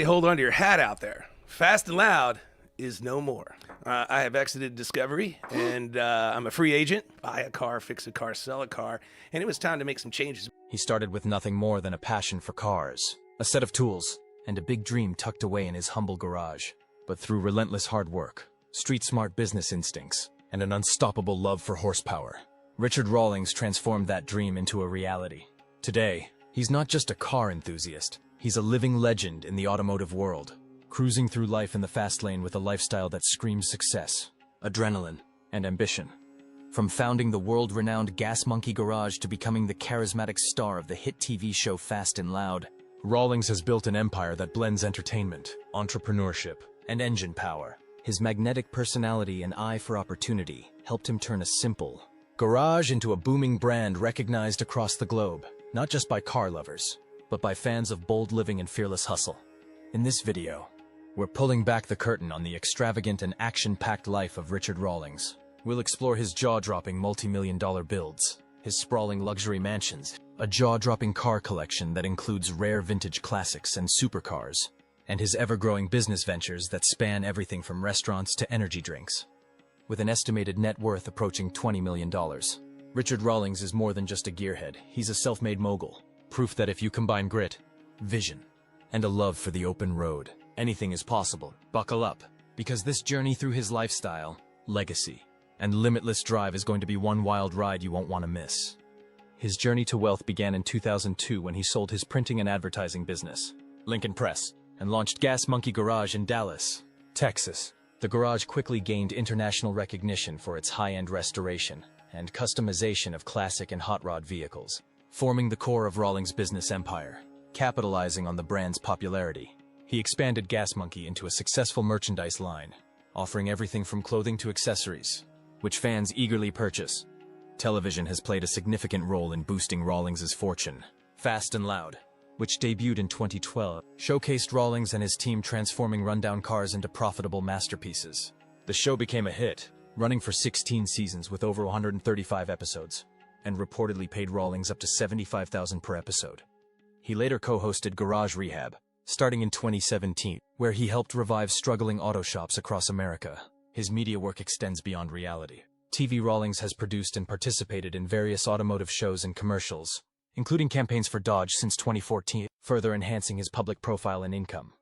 Hey, hold on to your hat out there. Fast and Loud is no more. I have exited Discovery, and I'm a free agent. Buy a car, fix a car, sell a car, and it was time to make some changes. He started with nothing more than a passion for cars, a set of tools, and a big dream tucked away in his humble garage. But through relentless hard work, street-smart business instincts, and an unstoppable love for horsepower, Richard Rawlings transformed that dream into a reality. Today, he's not just a car enthusiast. He's a living legend in the automotive world, cruising through life in the fast lane with a lifestyle that screams success, adrenaline, and ambition. From founding the world-renowned Gas Monkey Garage to becoming the charismatic star of the hit TV show Fast and Loud, Rawlings has built an empire that blends entertainment, entrepreneurship, and engine power. His magnetic personality and eye for opportunity helped him turn a simple garage into a booming brand recognized across the globe, not just by car lovers, but by fans of bold living and fearless hustle. In this video, we're pulling back the curtain on the extravagant and action-packed life of Richard Rawlings. We'll explore his jaw-dropping multi-million-dollar builds, his sprawling luxury mansions, a jaw-dropping car collection that includes rare vintage classics and supercars, and his ever-growing business ventures that span everything from restaurants to energy drinks. With an estimated net worth approaching $20 million, Richard Rawlings is more than just a gearhead. He's a self-made mogul. Proof that if you combine grit, vision, and a love for the open road, anything is possible. Buckle up, because this journey through his lifestyle, legacy, and limitless drive is going to be one wild ride you won't want to miss. His journey to wealth began in 2002 when he sold his printing and advertising business, Lincoln Press, and launched Gas Monkey Garage in Dallas, Texas. The garage quickly gained international recognition for its high-end restoration and customization of classic and hot rod vehicles, forming the core of Rawlings' business empire. Capitalizing on the brand's popularity, he expanded Gas Monkey into a successful merchandise line, offering everything from clothing to accessories, which fans eagerly purchase. Television has played a significant role in boosting Rawlings' fortune. Fast and Loud, which debuted in 2012, showcased Rawlings and his team transforming rundown cars into profitable masterpieces. The show became a hit, running for 16 seasons with over 135 episodes, and reportedly paid Rawlings up to $75,000 per episode. He later co-hosted Garage Rehab, starting in 2017, where he helped revive struggling auto shops across America. His media work extends beyond reality. TV Rawlings has produced and participated in various automotive shows and commercials, including campaigns for Dodge since 2014, further enhancing his public profile and income.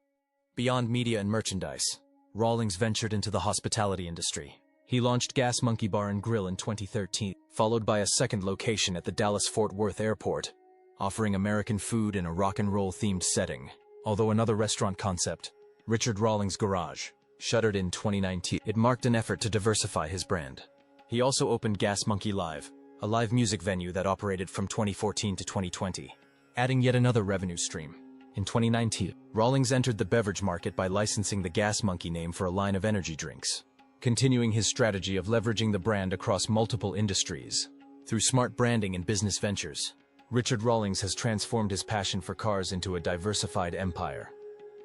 Beyond media and merchandise, Rawlings ventured into the hospitality industry. He launched Gas Monkey Bar and Grill in 2013, followed by a second location at the Dallas-Fort Worth Airport, offering American food in a rock and roll themed setting. Although another restaurant concept, Richard Rawlings Garage, shuttered in 2019, it marked an effort to diversify his brand. He also opened Gas Monkey Live, a live music venue that operated from 2014 to 2020, adding yet another revenue stream. In 2019, Rawlings entered the beverage market by licensing the Gas Monkey name for a line of energy drinks, continuing his strategy of leveraging the brand across multiple industries. Through smart branding and business ventures, Richard Rawlings has transformed his passion for cars into a diversified empire.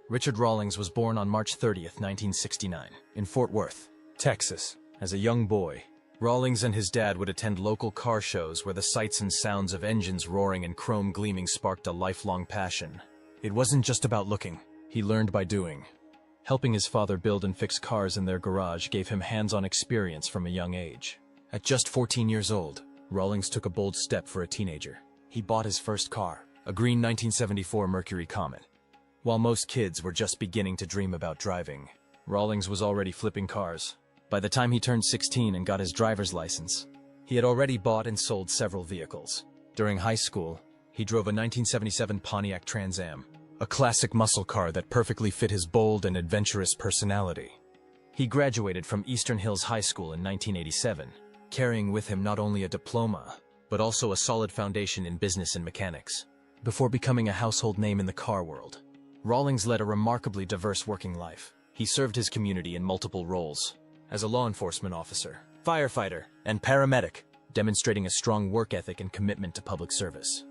Richard Rawlings was born on March 30th, 1969, in Fort Worth, Texas. As a young boy, Rawlings and his dad would attend local car shows where the sights and sounds of engines roaring and chrome gleaming sparked a lifelong passion. It wasn't just about looking. He learned by doing. Helping his father build and fix cars in their garage gave him hands-on experience from a young age. At just 14 years old, Rawlings took a bold step for a teenager. He bought his first car, a green 1974 Mercury Comet. While most kids were just beginning to dream about driving, Rawlings was already flipping cars. By the time he turned 16 and got his driver's license, he had already bought and sold several vehicles. During high school, he drove a 1977 Pontiac Trans Am, a classic muscle car that perfectly fit his bold and adventurous personality. He graduated from Eastern Hills High School in 1987, carrying with him not only a diploma, but also a solid foundation in business and mechanics. Before becoming a household name in the car world, Rawlings led a remarkably diverse working life. He served his community in multiple roles, as a law enforcement officer, firefighter, and paramedic, demonstrating a strong work ethic and commitment to public service.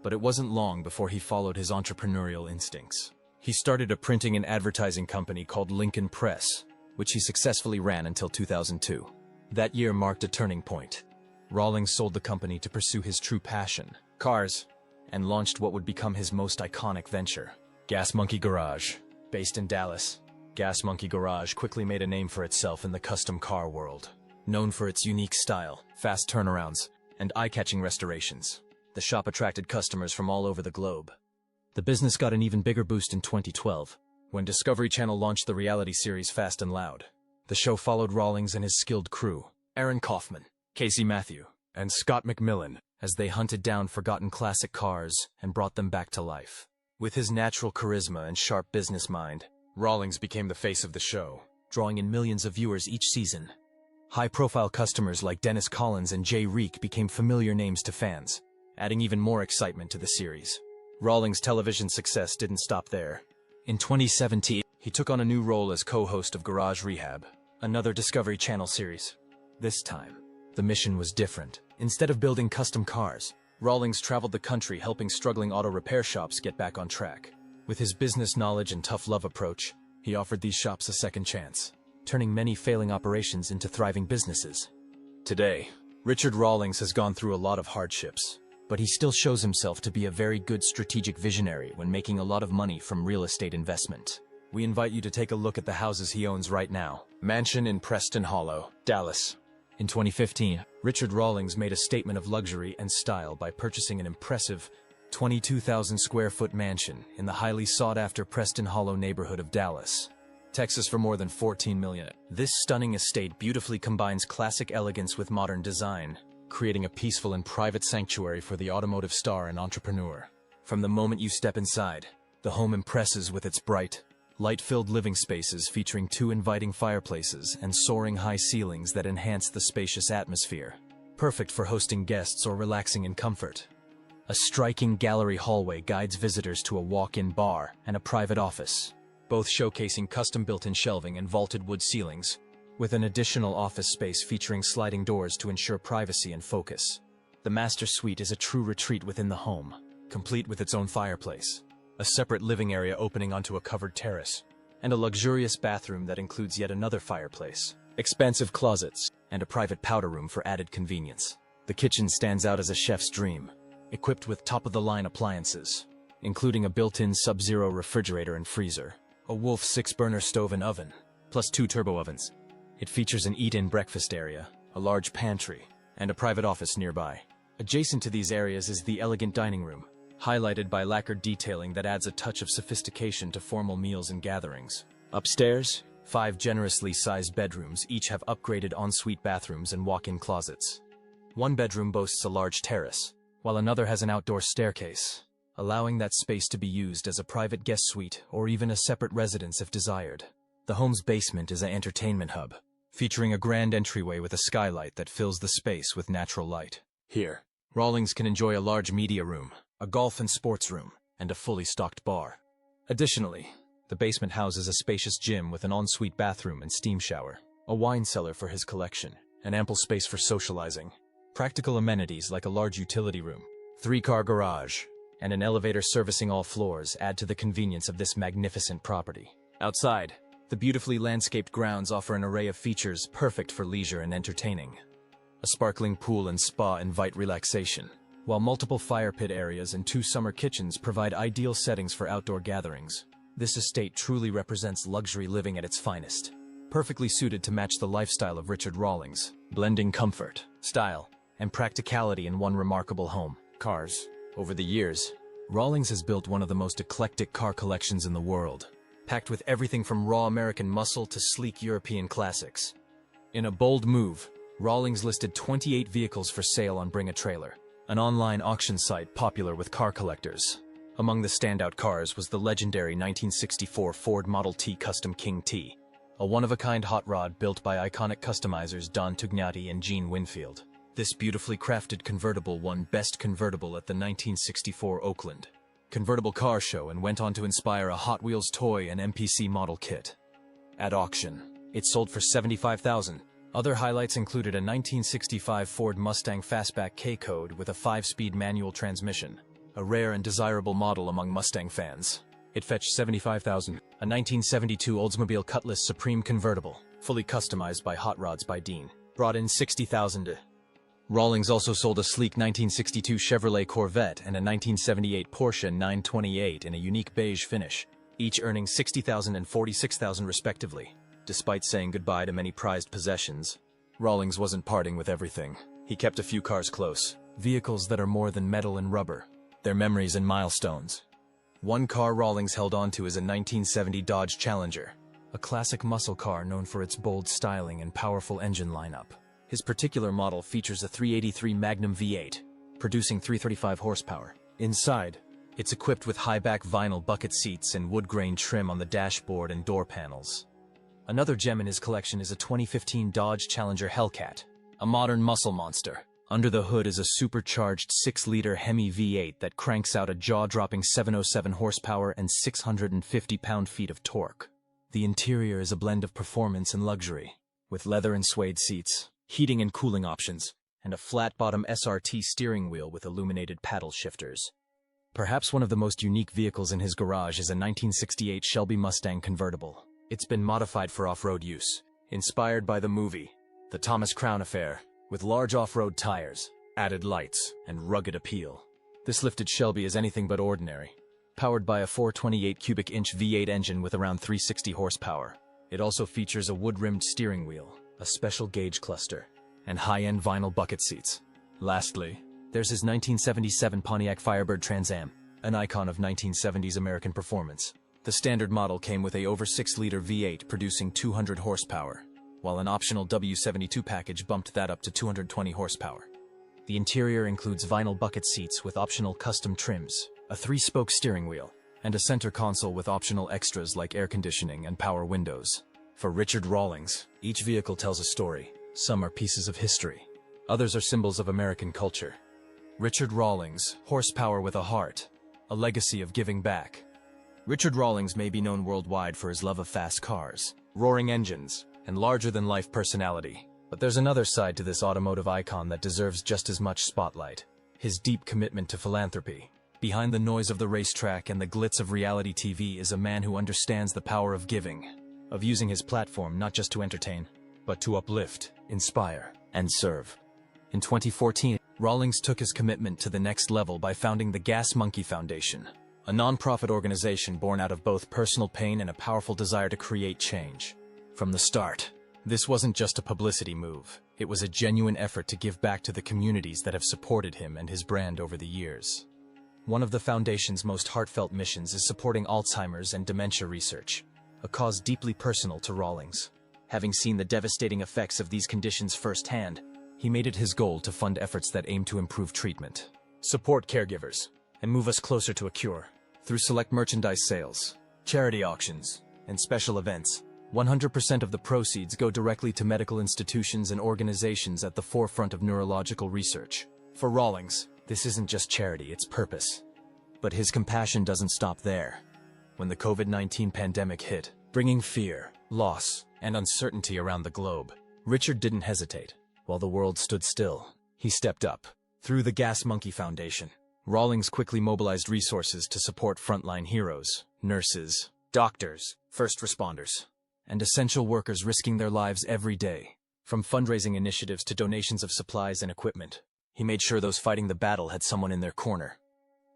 But it wasn't long before he followed his entrepreneurial instincts. He started a printing and advertising company called Lincoln Press, which he successfully ran until 2002. That year marked a turning point. Rawlings sold the company to pursue his true passion, cars, and launched what would become his most iconic venture, Gas Monkey Garage. Based in Dallas, Gas Monkey Garage quickly made a name for itself in the custom car world. Known for its unique style, fast turnarounds, and eye-catching restorations, the shop attracted customers from all over the globe. The business got an even bigger boost in 2012, when Discovery Channel launched the reality series Fast and Loud. The show followed Rawlings and his skilled crew, Aaron Kaufman, Casey Matthew, and Scott McMillan, as they hunted down forgotten classic cars and brought them back to life. With his natural charisma and sharp business mind, Rawlings became the face of the show, drawing in millions of viewers each season. High-profile customers like Dennis Collins and Jay Reek became familiar names to fans, adding even more excitement to the series. Rawlings' television success didn't stop there. In 2017, he took on a new role as co-host of Garage Rehab, another Discovery Channel series. This time, the mission was different. Instead of building custom cars, Rawlings traveled the country helping struggling auto repair shops get back on track. With his business knowledge and tough love approach, he offered these shops a second chance, turning many failing operations into thriving businesses. Today, Richard Rawlings has gone through a lot of hardships, but he still shows himself to be a very good strategic visionary when making a lot of money from real estate investment. We invite you to take a look at the houses he owns right now. Mansion in Preston Hollow, Dallas. In 2015, Richard Rawlings made a statement of luxury and style by purchasing an impressive 22,000 square foot mansion in the highly sought-after Preston Hollow neighborhood of Dallas, Texas for more than $14 million. This stunning estate beautifully combines classic elegance with modern design, creating a peaceful and private sanctuary for the automotive star and entrepreneur. From the moment you step inside, the home impresses with its bright, light-filled living spaces featuring 2 inviting fireplaces and soaring high ceilings that enhance the spacious atmosphere, perfect for hosting guests or relaxing in comfort. A striking gallery hallway guides visitors to a walk-in bar and a private office, both showcasing custom built-in shelving and vaulted wood ceilings, with an additional office space featuring sliding doors to ensure privacy and focus. The master suite is a true retreat within the home, complete with its own fireplace, a separate living area opening onto a covered terrace, and a luxurious bathroom that includes yet another fireplace, expansive closets, and a private powder room for added convenience. The kitchen stands out as a chef's dream, equipped with top-of-the-line appliances, including a built-in Sub-Zero refrigerator and freezer, a Wolf 6-burner stove and oven, plus 2 turbo ovens. It features an eat-in breakfast area, a large pantry, and a private office nearby. Adjacent to these areas is the elegant dining room, highlighted by lacquered detailing that adds a touch of sophistication to formal meals and gatherings. Upstairs, 5 generously sized bedrooms each have upgraded ensuite bathrooms and walk-in closets. One bedroom boasts a large terrace, while another has an outdoor staircase, allowing that space to be used as a private guest suite or even a separate residence if desired. The home's basement is an entertainment hub, featuring a grand entryway with a skylight that fills the space with natural light. Here, Rawlings can enjoy a large media room, a golf and sports room, and a fully stocked bar. Additionally, the basement houses a spacious gym with an ensuite bathroom and steam shower, a wine cellar for his collection, and ample space for socializing. Practical amenities like a large utility room, 3-car garage, and an elevator servicing all floors add to the convenience of this magnificent property. Outside, the beautifully landscaped grounds offer an array of features perfect for leisure and entertaining. A sparkling pool and spa invite relaxation, while multiple fire pit areas and 2 summer kitchens provide ideal settings for outdoor gatherings. This estate truly represents luxury living at its finest, perfectly suited to match the lifestyle of Richard Rawlings, blending comfort, style, and practicality in one remarkable home. Cars. Over the years, Rawlings has built one of the most eclectic car collections in the world, packed with everything from raw American muscle to sleek European classics. In a bold move, Rawlings listed 28 vehicles for sale on Bring a Trailer, an online auction site popular with car collectors. Among the standout cars was the legendary 1964 Ford Model T Custom King T, a one-of-a-kind hot rod built by iconic customizers Don Tugnati and Gene Winfield. This beautifully crafted convertible won Best Convertible at the 1964 Oakland Convertible Car Show and went on to inspire a Hot Wheels toy and MPC model kit. At auction, it sold for $75,000. Other highlights included a 1965 Ford Mustang Fastback K-Code with a 5-speed manual transmission, a rare and desirable model among Mustang fans. It fetched $75,000. A 1972 Oldsmobile Cutlass Supreme Convertible, fully customized by Hot Rods by Dean, brought in $60,000. Rawlings also sold a sleek 1962 Chevrolet Corvette and a 1978 Porsche 928 in a unique beige finish, each earning $60,000 and $46,000 respectively. Despite saying goodbye to many prized possessions, Rawlings wasn't parting with everything. He kept a few cars close, vehicles that are more than metal and rubber. They're memories and milestones. One car Rawlings held onto is a 1970 Dodge Challenger, a classic muscle car known for its bold styling and powerful engine lineup. His particular model features a 383 Magnum V8, producing 335 horsepower. Inside, it's equipped with high-back vinyl bucket seats and wood-grain trim on the dashboard and door panels. Another gem in his collection is a 2015 Dodge Challenger Hellcat, a modern muscle monster. Under the hood is a supercharged 6-liter Hemi V8 that cranks out a jaw-dropping 707 horsepower and 650 pound-feet of torque. The interior is a blend of performance and luxury, with leather and suede seats, heating and cooling options, and a flat-bottom SRT steering wheel with illuminated paddle shifters. Perhaps one of the most unique vehicles in his garage is a 1968 Shelby Mustang convertible. It's been modified for off-road use, inspired by the movie, The Thomas Crown Affair, with large off-road tires, added lights, and rugged appeal. This lifted Shelby is anything but ordinary. Powered by a 428 cubic inch V8 engine with around 360 horsepower. It also features a wood-rimmed steering wheel, a special gauge cluster, and high-end vinyl bucket seats. Lastly, there's his 1977 Pontiac Firebird Trans Am, an icon of 1970s American performance. The standard model came with a over 6-liter V8 producing 200 horsepower, while an optional W72 package bumped that up to 220 horsepower. The interior includes vinyl bucket seats with optional custom trims, a 3-spoke steering wheel, and a center console with optional extras like air conditioning and power windows. For Richard Rawlings, each vehicle tells a story. Some are pieces of history. Others are symbols of American culture. Richard Rawlings, horsepower with a heart, a legacy of giving back. Richard Rawlings may be known worldwide for his love of fast cars, roaring engines, and larger-than-life personality. But there's another side to this automotive icon that deserves just as much spotlight. His deep commitment to philanthropy. Behind the noise of the racetrack and the glitz of reality TV is a man who understands the power of giving, of using his platform not just to entertain, but to uplift, inspire, and serve. In 2014, Rawlings took his commitment to the next level by founding the Gas Monkey Foundation, a non-profit organization born out of both personal pain and a powerful desire to create change. From the start, this wasn't just a publicity move. It was a genuine effort to give back to the communities that have supported him and his brand over the years. One of the foundation's most heartfelt missions is supporting Alzheimer's and dementia research, a cause deeply personal to Rawlings. Having seen the devastating effects of these conditions firsthand, he made it his goal to fund efforts that aim to improve treatment, support caregivers, and move us closer to a cure. Through select merchandise sales, charity auctions, and special events, 100% of the proceeds go directly to medical institutions and organizations at the forefront of neurological research. For Rawlings, this isn't just charity, it's purpose. But his compassion doesn't stop there. When the COVID-19 pandemic hit, bringing fear, loss, and uncertainty around the globe, Richard didn't hesitate. While the world stood still, he stepped up. Through the Gas Monkey Foundation, Rawlings quickly mobilized resources to support frontline heroes, nurses, doctors, first responders, and essential workers risking their lives every day. From fundraising initiatives to donations of supplies and equipment, he made sure those fighting the battle had someone in their corner.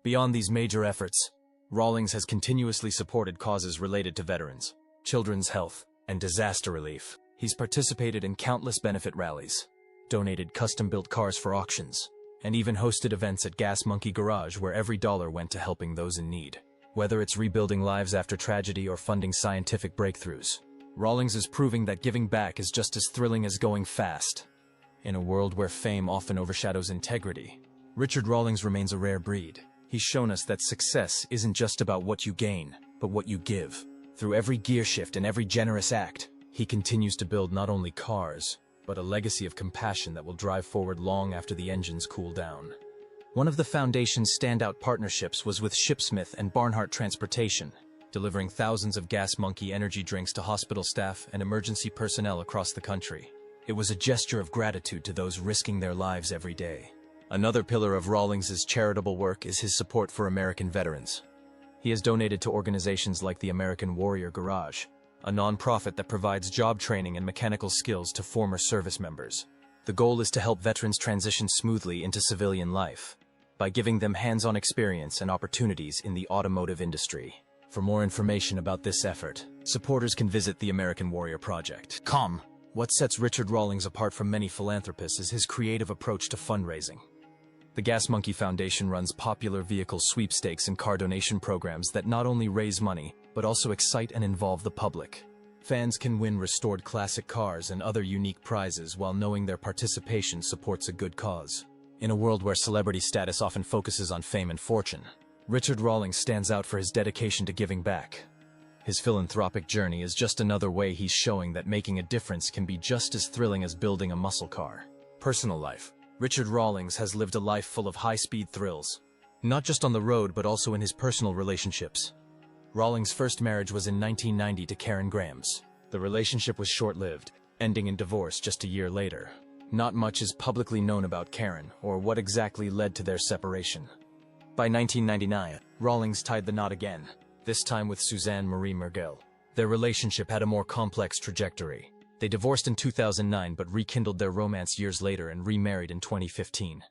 Beyond these major efforts, Rawlings has continuously supported causes related to veterans, children's health, and disaster relief. He's participated in countless benefit rallies, donated custom-built cars for auctions, and even hosted events at Gas Monkey Garage where every dollar went to helping those in need. Whether it's rebuilding lives after tragedy or funding scientific breakthroughs, Rawlings is proving that giving back is just as thrilling as going fast. In a world where fame often overshadows integrity, Richard Rawlings remains a rare breed. He's shown us that success isn't just about what you gain, but what you give. Through every gear shift and every generous act, he continues to build not only cars, but a legacy of compassion that will drive forward long after the engines cool down. One of the Foundation's standout partnerships was with Shipsmith and Barnhart Transportation, delivering thousands of Gas Monkey energy drinks to hospital staff and emergency personnel across the country. It was a gesture of gratitude to those risking their lives every day. Another pillar of Rawlings' charitable work is his support for American veterans. He has donated to organizations like the American Warrior Garage, a non-profit that provides job training and mechanical skills to former service members. The goal is to help veterans transition smoothly into civilian life by giving them hands-on experience and opportunities in the automotive industry. For more information about this effort, supporters can visit the American Warrior Project. What sets Richard Rawlings apart from many philanthropists is his creative approach to fundraising. The Gas Monkey Foundation runs popular vehicle sweepstakes and car donation programs that not only raise money, but also excite and involve the public. Fans can win restored classic cars and other unique prizes while knowing their participation supports a good cause. In a world where celebrity status often focuses on fame and fortune, Richard Rawlings stands out for his dedication to giving back. His philanthropic journey is just another way he's showing that making a difference can be just as thrilling as building a muscle car. Personal life. Richard Rawlings has lived a life full of high-speed thrills, not just on the road but also in his personal relationships. Rawlings' first marriage was in 1990 to Karen Grams. The relationship was short-lived, ending in divorce just a year later. Not much is publicly known about Karen or what exactly led to their separation. By 1999, Rawlings tied the knot again, this time with Suzanne Marie Mergel. Their relationship had a more complex trajectory. They divorced in 2009 but rekindled their romance years later and remarried in 2015.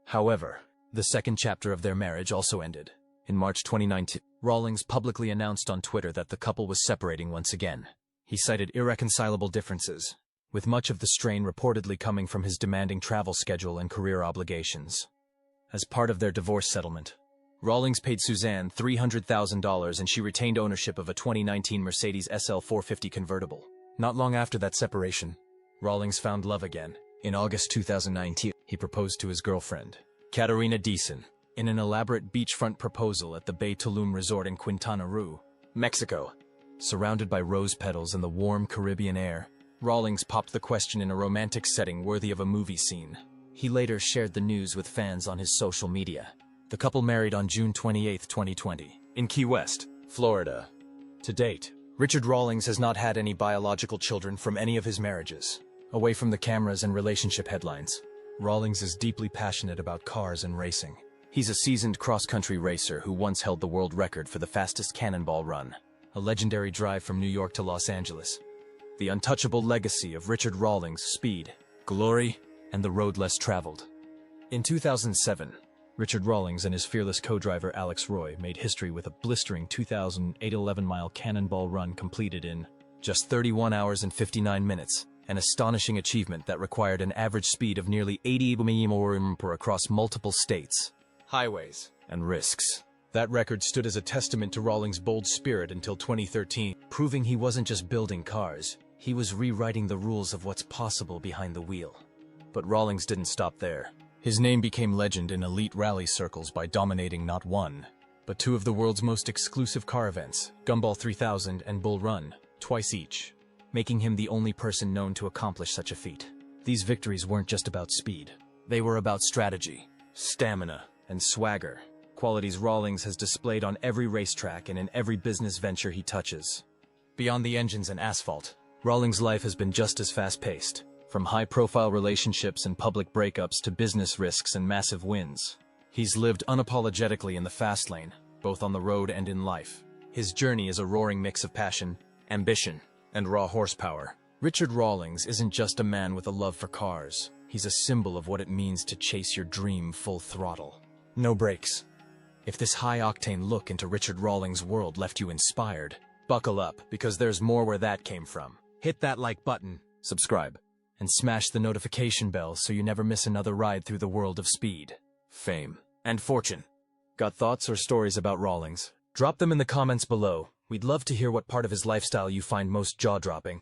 However, the second chapter of their marriage also ended. In March 2019, Rawlings publicly announced on Twitter that the couple was separating once again. He cited irreconcilable differences, with much of the strain reportedly coming from his demanding travel schedule and career obligations. As part of their divorce settlement, Rawlings paid Suzanne $300,000 and she retained ownership of a 2019 Mercedes SL 450 convertible. Not long after that separation, Rawlings found love again. In August 2019, he proposed to his girlfriend, Katerina Deason, in an elaborate beachfront proposal at the Bay Tulum Resort in Quintana Roo, Mexico. Surrounded by rose petals and the warm Caribbean air, Rawlings popped the question in a romantic setting worthy of a movie scene. He later shared the news with fans on his social media. The couple married on June 28, 2020, in Key West, Florida. To date, Richard Rawlings has not had any biological children from any of his marriages. Away from the cameras and relationship headlines, Rawlings is deeply passionate about cars and racing. He's a seasoned cross-country racer who once held the world record for the fastest cannonball run, a legendary drive from New York to Los Angeles. The untouchable legacy of Richard Rawlings' speed, glory, and the road less traveled. In 2007, Richard Rawlings and his fearless co-driver Alex Roy made history with a blistering 2,811-mile cannonball run completed in just 31 hours and 59 minutes, an astonishing achievement that required an average speed of nearly 80 km/h across multiple states, highways, and risks. That record stood as a testament to Rawlings' bold spirit until 2013, proving he wasn't just building cars, he was rewriting the rules of what's possible behind the wheel. But Rawlings didn't stop there. His name became legend in elite rally circles by dominating not one, but two of the world's most exclusive car events, Gumball 3000 and Bull Run, twice each, making him the only person known to accomplish such a feat. These victories weren't just about speed. They were about strategy, stamina, and swagger, qualities Rawlings has displayed on every racetrack and in every business venture he touches. Beyond the engines and asphalt, Rawlings' life has been just as fast-paced. From high-profile relationships and public breakups to business risks and massive wins, he's lived unapologetically in the fast lane, both on the road and in life. His journey is a roaring mix of passion, ambition, and raw horsepower. Richard Rawlings isn't just a man with a love for cars. He's a symbol of what it means to chase your dream full throttle. No brakes. If this high-octane look into Richard Rawlings' world left you inspired, buckle up, because there's more where that came from. Hit that like button, subscribe, and smash the notification bell so you never miss another ride through the world of speed, fame, and fortune. Got thoughts or stories about Rawlings? Drop them in the comments below. We'd love to hear what part of his lifestyle you find most jaw-dropping.